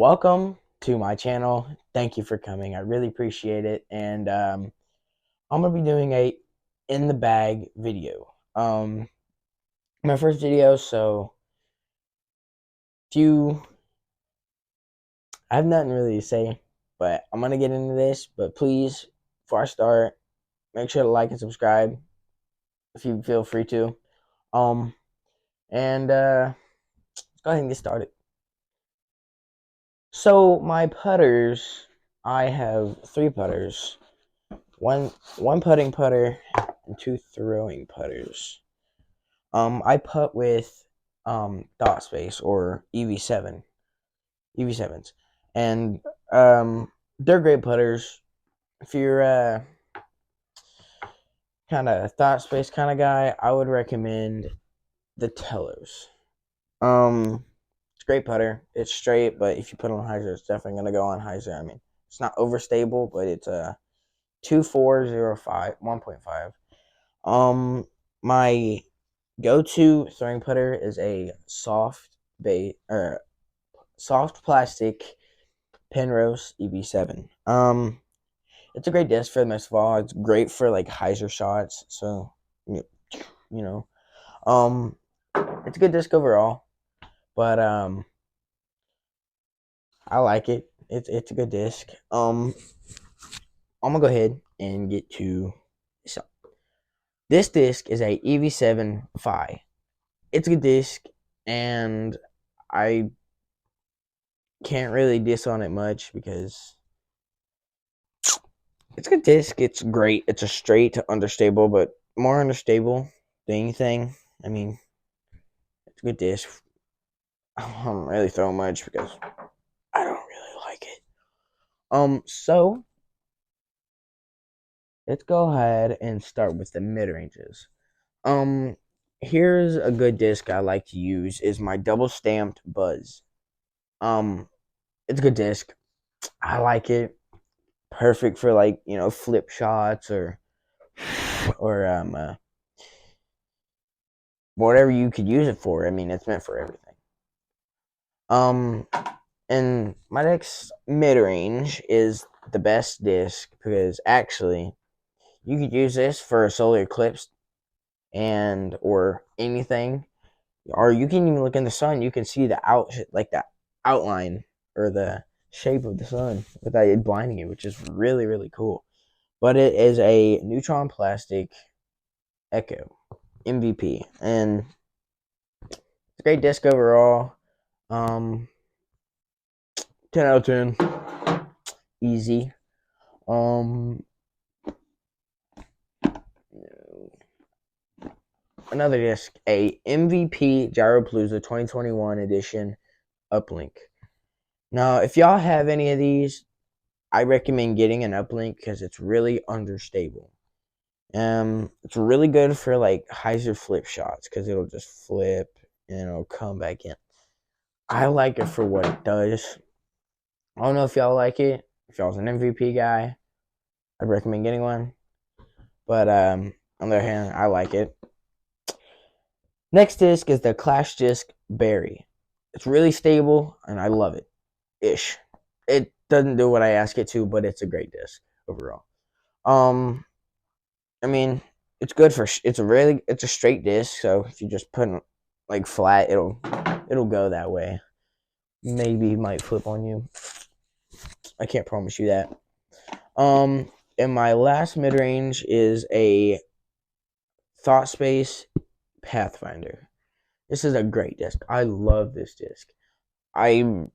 welcome to my channel. Thank you for coming. I really appreciate it. And I'm gonna be doing a in the bag video. My first video, so if you I have nothing really to say, but I'm gonna get into this. But please, before I start, make sure to like and subscribe if you feel free to. Um and let's go ahead and get started. So my putters, I have three putters. One putting putter and two throwing putters. I putt with Thought Space or EV7s, and they're great putters. If you're kind of a Thought Space kind of guy, I would recommend the Telos. It's a great putter. It's straight, but if you put on hyzer, it's definitely gonna go on hyzer. I mean, it's not overstable, but it's a 2405 1.5. My go-to throwing putter is a soft plastic Penrose EV7. It's a great disc for the most of all. It's great for like hyzer shots. So you know, um, it's a good disc overall. But I like it. It's a good disc. I'm gonna go ahead and get to this disc is a EV7 Phi. It's a good disc, and I can't really diss on it much because it's a good disc. It's great. It's a straight to understable, but more understable than anything. I mean, it's a good disc. I don't really throw much because I don't really like it. So let's go ahead and start with the mid ranges. Um, Here's a good disc I like to use is my double stamped Buzz. It's a good disc. I like it. Perfect for like flip shots or whatever you could use it for. I mean, it's meant for everything. Um, and my next mid range is the best disc because actually you could use this for a solar eclipse and or anything, or you can even look in the sun. You can see the outline or the shape of the sun without it blinding you, which is really really cool. But it is a neutron plastic Echo MVP, and it's a great disc overall. Um, 10 out of 10, easy. Um, Another disc, a MVP Gyropalooza 2021 edition uplink. Now, if y'all have any of these, I recommend getting an uplink because it's really understable. It's really good for like hyzer flip shots because it'll just flip and it'll come back in. I like it for what it does. I don't know if y'all like it. If y'all's an MVP guy, I'd recommend getting one. But on the other hand, I like it. Next disc is the Clash Disc Berry. It's really stable and I love it. Ish. It doesn't do what I ask it to, but it's a great disc overall. I mean, it's good for it's a straight disc, so if you just put it like flat, it'll go that way. Maybe it might flip on you. I can't promise you that. And my last mid range is a Thought Space Pathfinder. This is a great disc. I love this disc. I don't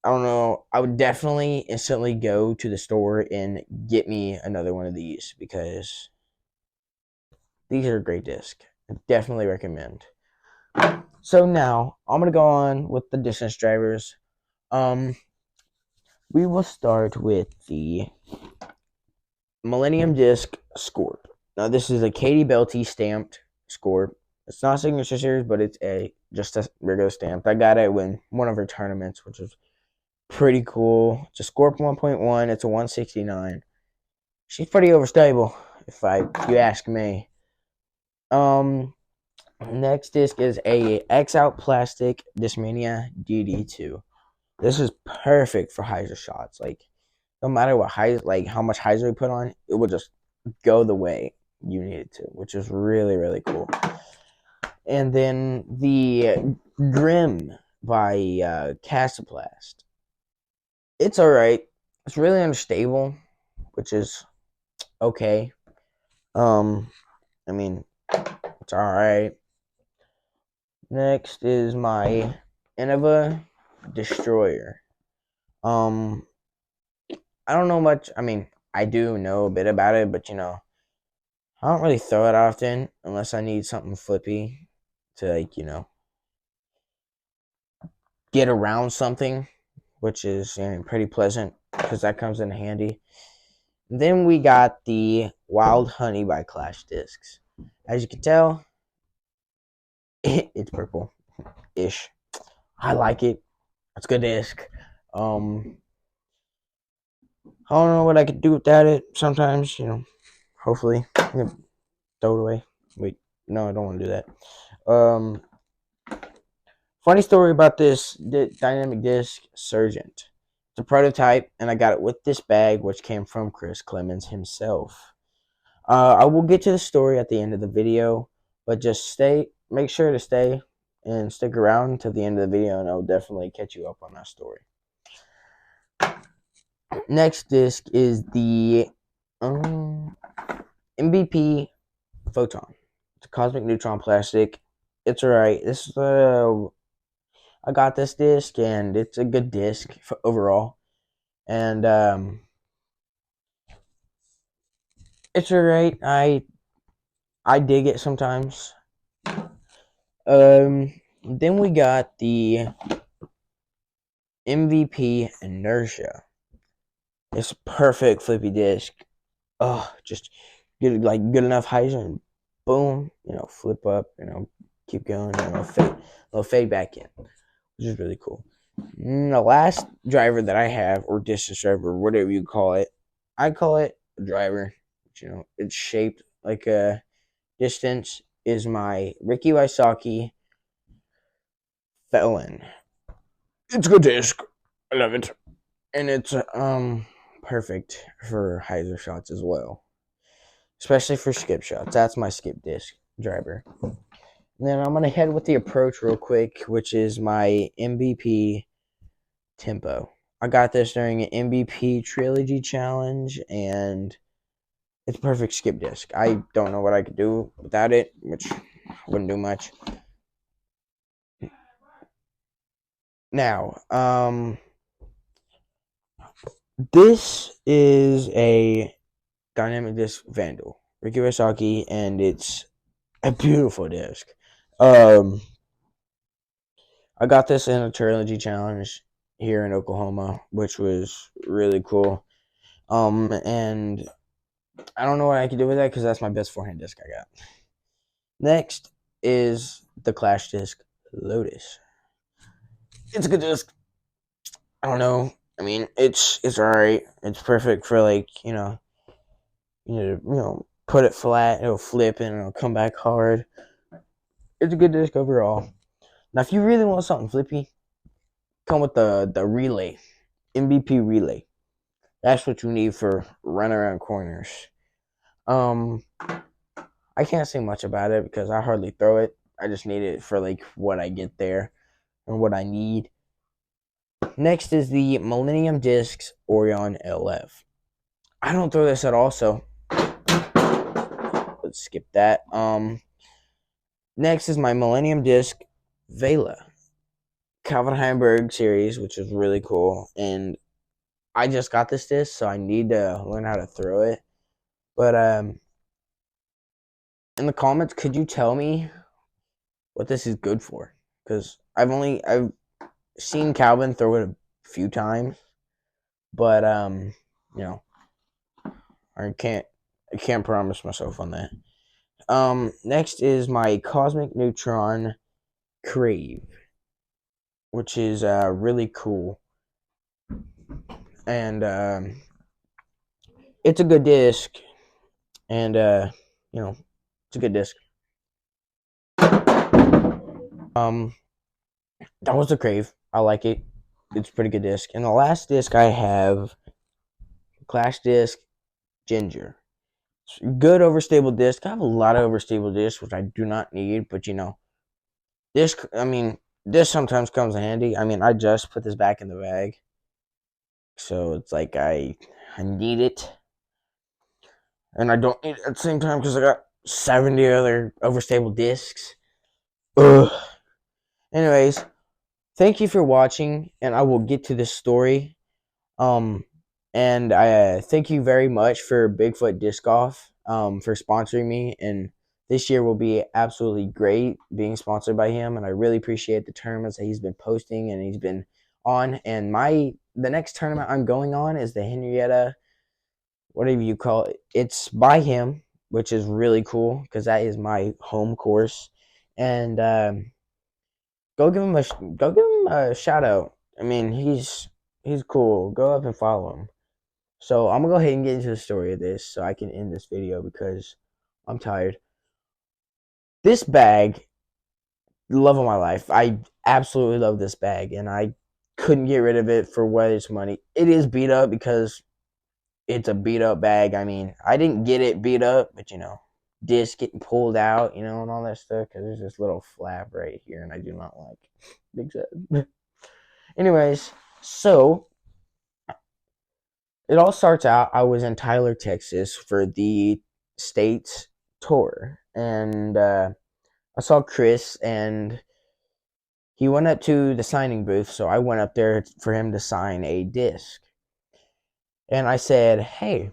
know. I would definitely instantly go to the store and get me another one of these because these are a great disc. I definitely recommend. So now I'm gonna go on with the distance drivers. Um, we will start with the Millennium Disc Scorp. Now this is a Katie Belty stamped Scorp. It's not signature series, but it's just a regular stamp. I got it in one of her tournaments, which is pretty cool. It's a Scorp 1.1. It's a 169. She's pretty overstable, if you ask me. Next disc is a X Out Plastic Discmania DD2. This is perfect for hyzer shots. Like, no matter what how much hyzer you put on, it will just go the way you need it to, which is really, really cool. And then the Grim by Casaplast. It's alright. It's really unstable, which is okay. I mean, it's alright. Next is my Innova Destroyer. Um, I don't know much. I mean, I do know a bit about it, but I don't really throw it often unless I need something flippy to get around something, which is pretty pleasant because that comes in handy. Then we got the Wild Honey by Clash Discs. As you can tell, it's purple-ish. I like it. It's a good disc. I don't know what I could do without it. Sometimes, hopefully, throw it away. Wait, no, I don't want to do that. Funny story about this dynamic disc Surgent. It's a prototype, and I got it with this bag, which came from Chris Clemens himself. I will get to the story at the end of the video, but just make sure to stay and stick around until the end of the video, and I'll definitely catch you up on that story. Next disc is the MVP Photon. It's a cosmic neutron plastic. It's alright. I got this disc, and it's a good disc overall, and it's alright. I dig it sometimes. Then we got the MVP Inertia. It's a perfect flippy disc. Oh, just get good enough hyzer and boom, flip up, keep going, little fade back in, which is really cool. The last driver that I have, or distance driver, whatever you call it, I call it a driver. It's shaped like a distance. Is my Ricky Wysocki Felon. It's a good disc. I love it, and it's perfect for hyzer shots as well, especially for skip shots. That's my skip disc driver. And then I'm gonna head with the approach real quick, which is my MVP Tempo. I got this during an MVP Trilogy Challenge, and it's a perfect skip disc. I don't know what I could do without it, which wouldn't do much. Now, this is a dynamic disc Vandal, Ricky Wysocki, and it's a beautiful disc. I got this in a Trilogy Challenge here in Oklahoma, which was really cool. And I don't know what I can do with that because that's my best forehand disc I got. Next is the Clash disc Lotus. It's a good disc. I don't know. I mean, it's alright. It's perfect for put it flat, it'll flip and it'll come back hard. It's a good disc overall. Now, if you really want something flippy, come with the relay, MVP relay. That's what you need for run around corners. I can't say much about it because I hardly throw it. I just need it for what I get there and what I need. Next is the Millennium Discs Orion LF. I don't throw this at all, so let's skip that. Next is my Millennium Disc Vela Calvin Heimberg series, which is really cool. And I just got this disc, so I need to learn how to throw it. But in the comments, could you tell me what this is good for? Because I've seen Calvin throw it a few times, but I can't promise myself on that. Next is my Cosmic Neutron Crave, which is really cool, and it's a good disc, and it's a good disc. That was a Crave. I like it. it's a pretty good disc. And the last disc I have, Clash Disc Ginger. Good overstable disc. I have a lot of overstable discs, which I do not need, but disc. I mean, this sometimes comes in handy. I mean, I just put this back in the bag, so it's like I need it, and I don't need it at the same time because I got 70 other overstable discs. Ugh. Anyways, thank you for watching, and I will get to this story. Um, and I thank you very much for Bigfoot Disc Golf for sponsoring me. And this year will be absolutely great being sponsored by him. And I really appreciate the tournaments that he's been posting and he's been on. And the next tournament I'm going on is the Henrietta, whatever you call it. It's by him, which is really cool because that is my home course. And go give him a shout out. I mean, he's cool. Go up and follow him. So I'm gonna go ahead and get into the story of this so I can end this video because I'm tired. This bag, love of my life. I absolutely love this bag, and I couldn't get rid of it for what it's money. It is beat up because it's a beat up bag. I mean, I didn't get it beat up, but disc getting pulled out, and all that stuff because there's this little flap right here, and I do not like. Big sad. Anyways, so it all starts out. I was in Tyler, Texas for the States tour, and I saw Chris, and he went up to the signing booth, so I went up there for him to sign a disc. And I said, "Hey,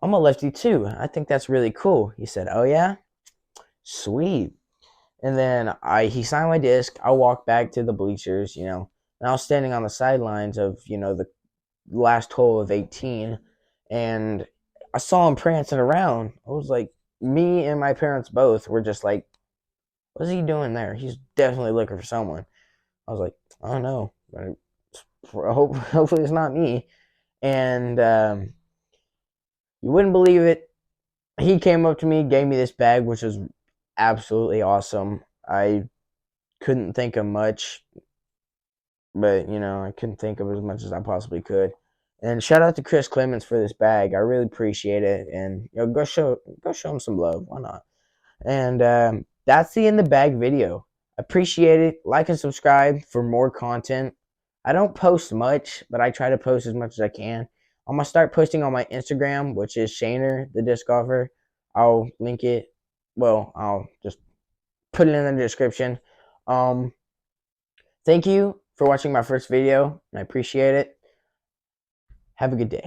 I'm a lefty too. I think that's really cool." He said, "Oh yeah, sweet." And then he signed my disc. I walked back to the bleachers, and I was standing on the sidelines of the last hole of 18, and I saw him prancing around. I was like, me and my parents both were just like, what's he doing there? He's definitely looking for someone. I was like, I don't know. Hopefully it's not me. And you wouldn't believe it. He came up to me, gave me this bag, which was absolutely awesome. I couldn't think of much, but I couldn't think of as much as I possibly could. And shout out to Chris Clemens for this bag. I really appreciate it. And go show him some love. Why not? And that's the In the Bag video. Appreciate it. Like and subscribe for more content. I don't post much, but I try to post as much as I can. I'm gonna start posting on my Instagram, which is Shaner the disc golfer. I'll link it. Well, I'll just put it in the description. Thank you for watching my first video. I appreciate it. Have a good day.